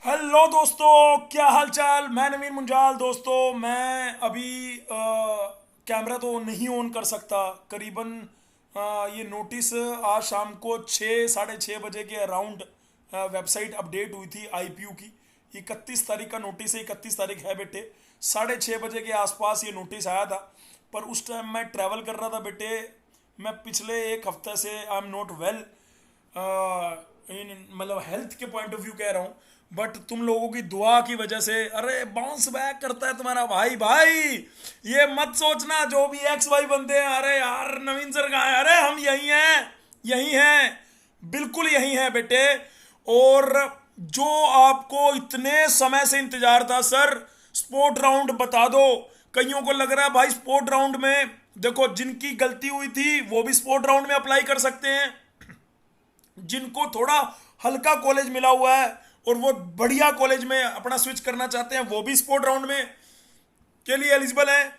Hello दोस्तों, क्या हाल चाल। मैं नवीन मुंजाल। दोस्तों, मैं अभी कैमरा तो नहीं ऑन कर सकता। करीबन ये नोटिस आज शाम को 6 साढ़े 6 बजे के अराउंड वेबसाइट अपडेट हुई थी आईपीयू की। 31 तारीख का नोटिस है, 31 तारीख है बेटे। 6:30 बजे के आसपास ये नोटिस आया था। पर उस टाइम मैं ट्रैवल कर रहा था बेटे। मैं पिछले एक हफ्ते से आई एम नॉट वेल, इन मतलब हेल्थ के पॉइंट ऑफ व्यू कह रहा हूँ। बट तुम लोगों की दुआ की वजह से अरे बाउंस बैक करता है तुम्हारा भाई। भाई ये मत सोचना जो भी एक्स वाई बनते हैं, अरे यार नवीन सर कहाँ है, अरे हम यही हैं, यही हैं, बिल्कुल यही हैं बेटे। और जो आपको इतने समय से इंतजार था सर, स्पोर्ट राउंड बता दो। कईयों को लग रहा है भाई स्पोर्ट राउंड में, देखो जिनकी गलती हुई थी वो भी स्पोर्ट राउंड में अप्लाई कर सकते हैं। जिनको थोड़ा हल्का कॉलेज मिला हुआ है और वो बढ़िया कॉलेज में अपना स्विच करना चाहते हैं वो भी स्पोर्ट राउंड में के लिए एलिजिबल हैं।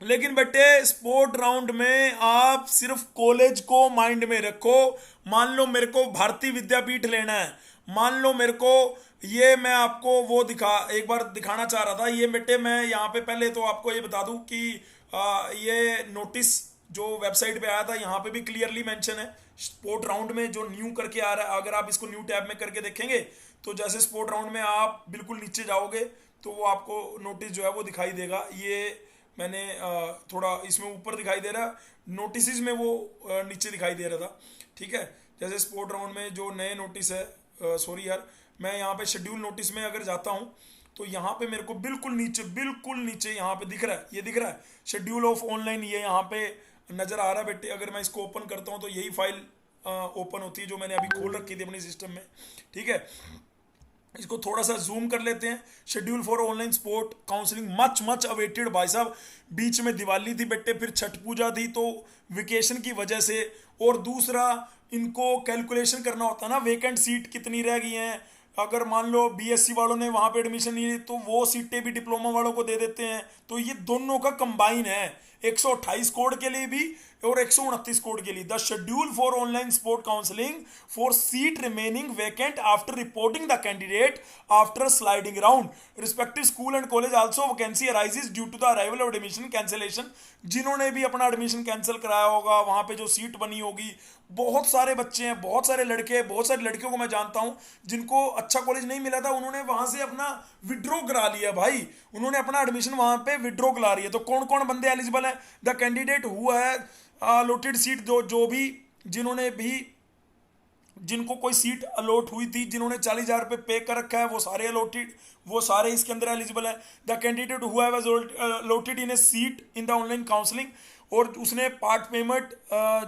लेकिन बेटे स्पोर्ट राउंड में आप सिर्फ कॉलेज को माइंड में रखो। मान लो मेरे को भारतीय विद्यापीठ लेना है, मान लो मेरे को, ये मैं आपको वो एक बार दिखाना चाह रहा था। ये बेटे मैं यहाँ पे पहले तो आपको ये बता दूं कि ये नोटिस जो वेबसाइट पे आया था यहाँ पे भी क्लियरली मेंशन है स्पोर्ट राउंड में जो न्यू करके आ रहा है। अगर आप इसको न्यू टैब में करके देखेंगे तो जैसे स्पोर्ट राउंड में आप बिल्कुल नीचे जाओगे तो वो आपको नोटिस जो है वो दिखाई देगा। ये मैंने थोड़ा इसमें ऊपर दिखाई दे रहा, नोटिस में वो नीचे दिखाई दे रहा था। ठीक है, जैसे स्पोर्ट राउंड में जो नए नोटिस है, सॉरी यार, मैं यहाँ पे शेड्यूल नोटिस में अगर जाता हूँ तो यहाँ पे मेरे को बिल्कुल नीचे यहाँ पे दिख रहा है, ये दिख रहा है शेड्यूल ऑफ ऑनलाइन, ये यहाँ पे नज़र आ रहा है बेटे। अगर मैं इसको ओपन करता हूँ तो यही फाइल ओपन होती है जो मैंने अभी खोल रखी थी अपने सिस्टम में। ठीक है, इसको थोड़ा सा जूम कर लेते हैं। Schedule for online sport counselling much much awaited भाई साहब। बीच में दिवाली थी बेटे, फिर छठ पूजा थी तो वेकेशन की वजह से, और दूसरा इनको कैलकुलेशन करना होता है ना वेकेंट सीट कितनी रह गई हैं। अगर मान लो बीएससी वालों ने वहाँ पे एडमिशन नहीं ली तो वो सीटें भी डिप्लोमा वालों को दे देते हैं। तो ये दोनों का कंबाइन है, 128 कोड के लिए भी और 129 कोड के लिए। The schedule for online sport counselling for seat remaining vacant after reporting the candidate after sliding round respective school and college also vacancy arises due to the arrival of admission cancellation. जिन्होंने भी अपना admission cancel कराया होगा वहां पे जो seat बनी होगी, बहुत सारे बच्चे हैं, बहुत सारे लड़के, बहुत सारी लड़कियों को मैं जानता हूं जिनको अच्छा कॉलेज नहीं मिला था, उन्होंने वहां से अपना विड्रॉ करा लिया भाई, उन्होंने अपना एडमिशन वहां पे विड्रॉ करा रही है। तो कौन कौन बंदे एलिजिबल है? द कैंडिडेट हुआ है अलॉटेड सीट, जो भी जिन्होंने भी जिनको कोई सीट अलॉट हुई थी, जिन्होंने 40,000 रुपये पे कर रखा है वो सारे अलॉटेड, वो सारे इसके अंदर एलिजिबल है। द कैंडिडेट हुआ है allotted in A seat in the online counselling, और उसने पार्ट पेमेंट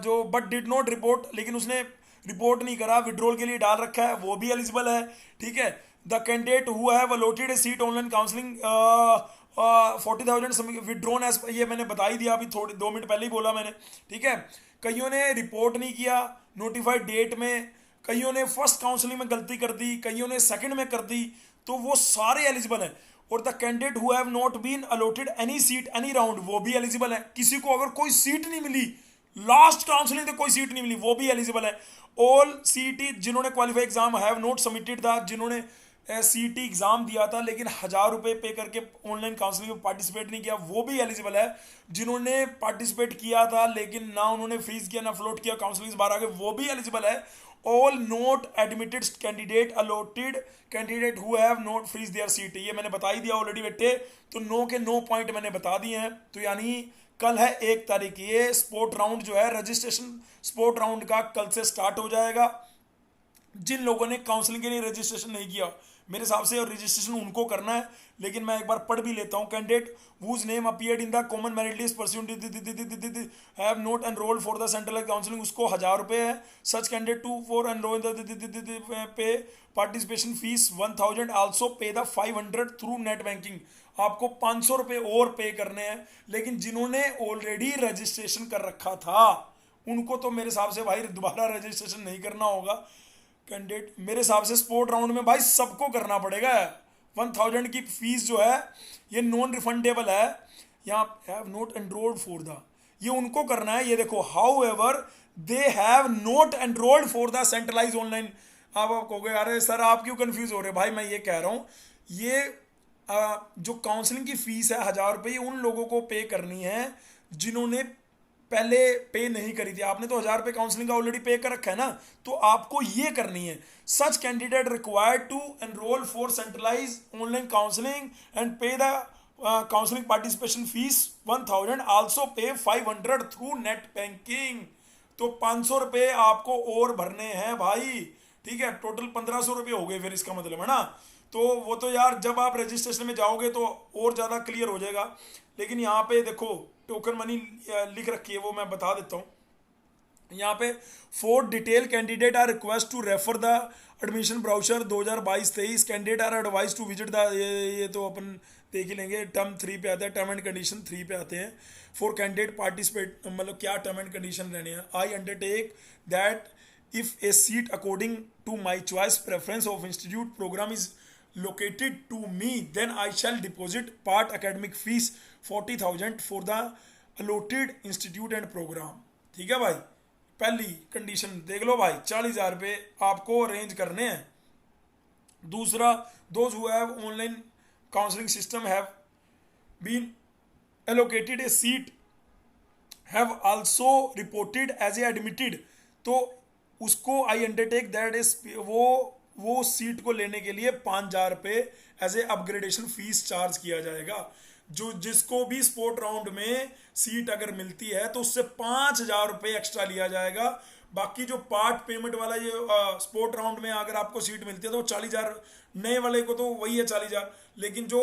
जो बट डिड नॉट रिपोर्ट, लेकिन उसने रिपोर्ट नहीं करा, विड्रॉल के लिए डाल रखा है, वो भी एलिजिबल है। ठीक है, द कैंडिडेट हुआ है allotted a seat online counselling 40,000 withdrawn as, ये मैंने बता ही दिया अभी थोड़ी 2 मिनट पहले ही बोला मैंने। ठीक है, कईयों ने रिपोर्ट नहीं किया नोटिफाइड डेट में, कईयों ने फर्स्ट काउंसलिंग में गलती कर दी, कईयों ने सेकंड में कर दी, तो वो सारे एलिजिबल हैं। और the candidate who have not been allotted any seat any round, वो भी एलिजिबल है। किसी को अगर कोई सीट नहीं मिली, लास्ट काउंसलिंग तो कोई सीट नहीं मिली, वो भी एलिजिबल है। ऑल सीईटी जिन्होंने qualify exam have not submitted था, जिन्होंने सीईटी एग्जाम दिया था लेकिन 1,000 रुपये पे करके ऑनलाइन काउंसलिंग में पार्टिसिपेट नहीं किया, वो भी एलिजिबल है। जिन्होंने पार्टिसिपेट किया था लेकिन ना उन्होंने फीस किया ना फ्लोट किया, काउंसलिंग से बाहर आ गए, वो भी एलिजिबल है। All not admitted candidate allotted candidate who have not freeze their seat, ये मैंने बता ही दिया ऑलरेडी बेटे। तो नो के नो पॉइंट मैंने बता दिए हैं। तो यानी कल है 1 तारीख, ये स्पोर्ट राउंड जो है रजिस्ट्रेशन स्पोर्ट राउंड का कल से स्टार्ट हो जाएगा। जिन लोगों ने काउंसलिंग के लिए रजिस्ट्रेशन नहीं किया मेरे हिसाब से, और रजिस्ट्रेशन उनको करना है, लेकिन मैं एक बार पढ़ भी लेता हूँ। Candidate whose name appeared in the common merit list pursuant have not enrolled for the centralized counseling, उसको 1,000 रुपये है। Such candidate to for enroll pay participation fees 1,000, also pay the 500 through net banking, आपको 500 रुपये और पे करने हैं। लेकिन जिन्होंने ऑलरेडी रजिस्ट्रेशन कर रखा था उनको तो मेरे हिसाब से भाई दोबारा रजिस्ट्रेशन नहीं करना होगा। कैंडिडेट मेरे हिसाब से स्पोर्ट राउंड में भाई सबको करना पड़ेगा। 1,000 की फीस जो है ये नॉन रिफंडेबल है। यहाँ have not enrolled for the, ये उनको करना है। ये देखो, however they have not enrolled for the centralize online अब आप कहोगे अरे सर आप क्यों कंफ्यूज हो रहे हो? भाई मैं ये कह रहा हूँ, ये जो काउंसलिंग की फीस है 1,000 रुपये, ये उन लोगों को पे करनी है जिन्होंने पहले पे नहीं करी थी। आपने तो 1,000 रुपये काउंसलिंग का ऑलरेडी पे कर रखा है ना, तो आपको ये करनी है। Such candidate required to enrol for centralise online counselling and pay the counselling participation fees 1,000, also pay 500 through net banking. तो 500 रुपये आपको और भरने हैं भाई, ठीक है। टोटल 1,500 रुपये हो गए फिर, इसका मतलब है ना। तो वो तो यार जब आप रजिस्ट्रेशन में जाओगे तो और ज़्यादा क्लियर हो जाएगा। लेकिन यहाँ पे देखो टोकन मनी लिख रखी है, वो मैं बता देता हूँ यहाँ पे। For detail candidate are request to refer the admission brochure 2022-23। Candidate are advise to visit the, ये तो अपन देख ही लेंगे। टर्म 3 पे आते हैं, टर्म एंड कंडीशन 3 पे आते हैं। फॉर कैंडिडेट पार्टिसिपेट, मतलब क्या टर्म एंड कंडीशन रहने हैं। I undertake that if a seat according to my choice preference of institute program is located to me, then I shall deposit part academic fees 40,000 for the allotted institute and program। ठीक है भाई, पहली condition देख लो भाई, 40,000 रुपये आपको arrange करने हैं। दूसरा, those who have online counselling system have been allocated a seat have also reported as a admitted, तो उसको आई अंडरटेक दैट इज, वो सीट को लेने के लिए 5,000 रुपये as a upgradation fees charge किया जाएगा। जो जिसको भी स्पोर्ट राउंड में सीट अगर मिलती है तो उससे 5,000 रुपये एक्स्ट्रा लिया जाएगा। बाकी जो पार्ट पेमेंट वाला ये स्पोर्ट राउंड में अगर आपको सीट मिलती है तो 40,000, नए वाले को तो वही है 40,000, लेकिन जो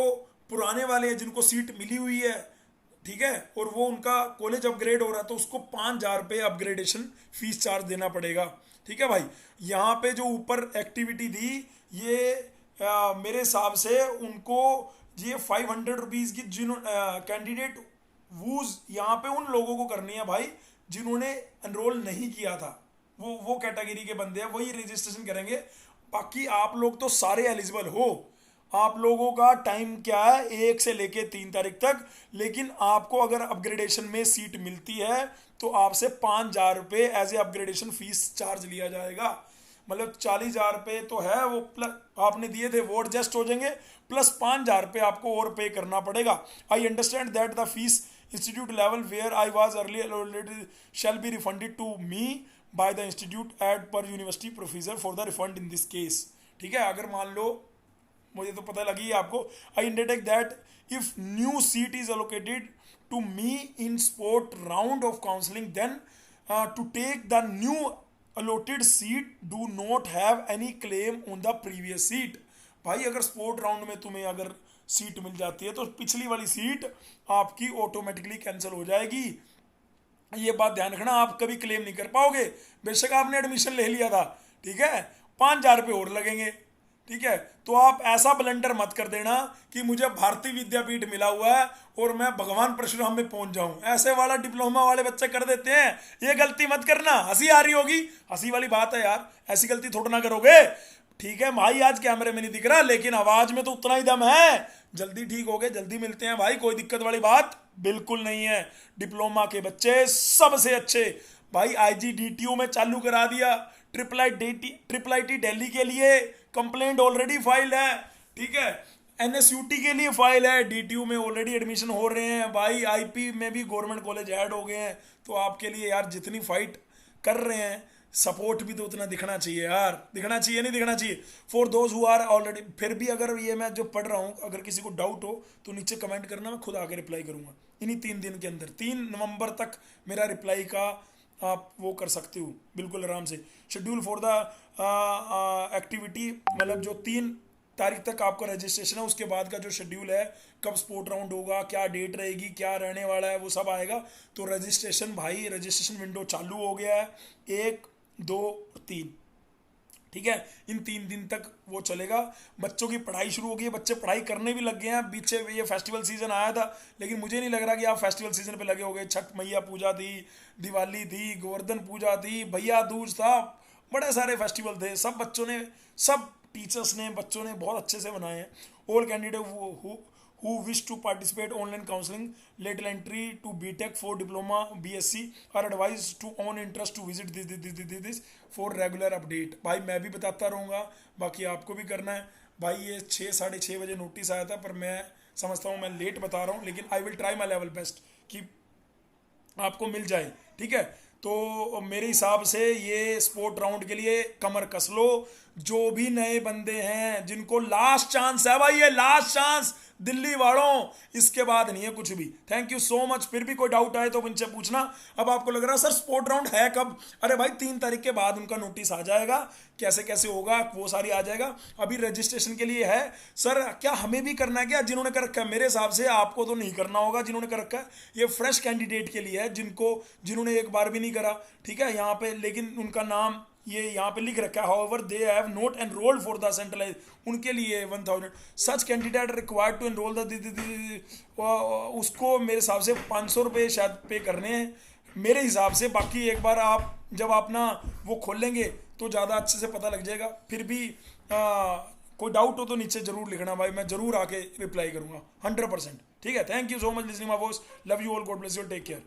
पुराने वाले हैं जिनको सीट मिली हुई है, ठीक है, और वो उनका कॉलेज अपग्रेड हो रहा है, तो उसको 5,000 रुपये अपग्रेडेशन फीस चार्ज देना पड़ेगा। ठीक है भाई। यहाँ पे जो ऊपर एक्टिविटी दी, ये मेरे हिसाब से उनको ये 500 रुपीज़ की कैंडिडेट वूज यहाँ पे उन लोगों को करनी है भाई जिन्होंने एनरोल नहीं किया था। वो कैटेगरी के बंदे हैं, वही रजिस्ट्रेशन करेंगे। बाकी आप लोग तो सारे एलिजिबल हो। आप लोगों का टाइम क्या है, 1 से लेके 3 तारीख तक। लेकिन आपको अगर अपग्रेडेशन में सीट मिलती है तो आपसे 5,000 रुपये as a upgradation fees charge लिया जाएगा। मतलब 40,000 रुपये तो है, वो प्लस आपने दिए थे वो एडजस्ट हो जाएंगे, प्लस 5,000 रुपये आपको और पे करना पड़ेगा। I understand that the fees institute level where I was earlier already shall be refunded to me by the institute at per university procedure for the refund in this case. ठीक है, अगर मान लो, मुझे तो पता लगी है आपको, I undertake that if new seat is allocated to me in spot round of counselling, then to take the new allotted seat do not have any claim on the previous seat। भाई अगर sport round में तुम्हें अगर seat मिल जाती है तो पिछली वाली सीट आपकी ऑटोमेटिकली कैंसिल हो जाएगी। ये बात ध्यान रखना, आप कभी क्लेम नहीं कर पाओगे। बेशक आपने एडमिशन ले लिया था, ठीक है, 5,000 रुपये और लगेंगे। ठीक है, तो आप ऐसा ब्लंडर मत कर देना कि मुझे भारतीय विद्यापीठ मिला हुआ है और मैं भगवान परशुराम में पहुंच जाऊं। ऐसे वाला डिप्लोमा वाले बच्चे कर देते हैं, ये गलती मत करना। हंसी आ रही होगी, हंसी वाली बात है यार, ऐसी गलती थोड़ा ना करोगे। ठीक है भाई, आज कैमरे में नहीं दिख रहा लेकिन आवाज में तो उतना ही दम है। जल्दी ठीक हो गए, जल्दी मिलते हैं भाई, कोई दिक्कत वाली बात बिल्कुल नहीं है। डिप्लोमा के बच्चे सबसे अच्छे भाई। IGDTU में चालू करा दिया, ट्रिपल आईटी दिल्ली के लिए कंप्लेंट ऑलरेडी फाइल है। ठीक है, NSUT के लिए फाइल है, DTU में ऑलरेडी एडमिशन हो रहे हैं भाई, IP में भी गवर्नमेंट कॉलेज ऐड हो गए हैं। तो आपके लिए यार जितनी फाइट कर रहे हैं, सपोर्ट भी तो उतना दिखना चाहिए यार, दिखना चाहिए नहीं दिखना चाहिए। For those who are already, फिर भी अगर ये मैं जो पढ़ रहा हूँ, अगर किसी को डाउट हो तो नीचे कमेंट करना, मैं खुद आके रिप्लाई करूँगा इन्हीं 3 दिन के अंदर। 3 नवंबर तक मेरा रिप्लाई का आप वो कर सकते हो बिल्कुल आराम से। शेड्यूल फॉर द एक्टिविटी, मतलब जो 3 तारीख तक आपका रजिस्ट्रेशन है, उसके बाद का जो शेड्यूल है, कब स्पोर्ट राउंड होगा, क्या डेट रहेगी, क्या रहने वाला है, वो सब आएगा। तो रजिस्ट्रेशन भाई, रजिस्ट्रेशन विंडो चालू हो गया है, 1, 2, 3। ठीक है, इन 3 दिन तक वो चलेगा। बच्चों की पढ़ाई शुरू हो गई है, बच्चे पढ़ाई करने भी लग गए हैं। पीछे ये फेस्टिवल सीजन आया था, लेकिन मुझे नहीं लग रहा कि आप फेस्टिवल सीजन पे लगे हो गए। छठ मैया पूजा थी, दिवाली थी, गोवर्धन पूजा थी, भैया दूज था, बड़े सारे फेस्टिवल थे। सब बच्चों ने, सब टीचर्स ने, बच्चों ने बहुत अच्छे से मनाए हैं। All candidate who wish to participate online counseling lateral entry to BTech for diploma BSc are advised to own interest to visit this for regular update। भाई मैं भी बताता रहूँगा, बाकी आपको भी करना है भाई। ये 6 साढ़े 6 बजे नोटिस आया था, पर मैं समझता हूँ मैं लेट बता रहा हूँ, लेकिन I will try my level best कि आपको मिल जाए, ठीक है। तो मेरे हिसाब से ये स्पोर्ट राउंड के लिए कमर कस लो। जो भी नए बंदे हैं जिनको लास्ट चांस है भाई, ये लास्ट चांस दिल्ली वालों, इसके बाद नहीं है कुछ भी। Thank you so much. फिर भी कोई डाउट आए तो मुझसे पूछना। अब आपको लग रहा है सर स्पोर्ट राउंड है कब? अरे भाई 3 तारीख के बाद उनका नोटिस आ जाएगा, कैसे कैसे होगा वो सारी आ जाएगा। अभी रजिस्ट्रेशन के लिए है। सर क्या हमें भी करना है क्या? जिन्होंने कर रखा है, मेरे हिसाब से आपको तो नहीं करना होगा जिन्होंने कर रखा है। ये फ्रेश कैंडिडेट के लिए है, जिन्होंने एक बार भी नहीं करा, ठीक है। यहाँ पे लेकिन उनका नाम ये यहाँ पे लिख रखा है, however they have not enrolled for the centralize, उनके लिए 1000 such candidate required to enroll उसको मेरे हिसाब से 500 रुपये शायद पे करने हैं मेरे हिसाब से। बाकी एक बार आप जब आप ना वो खोलेंगे तो ज़्यादा अच्छे से पता लग जाएगा। फिर भी कोई डाउट हो तो नीचे जरूर लिखना भाई, मैं जरूर आके रिप्लाई करूँगा 100%, ठीक है। Thank you so much listening my voice, love you all, God bless you, take care.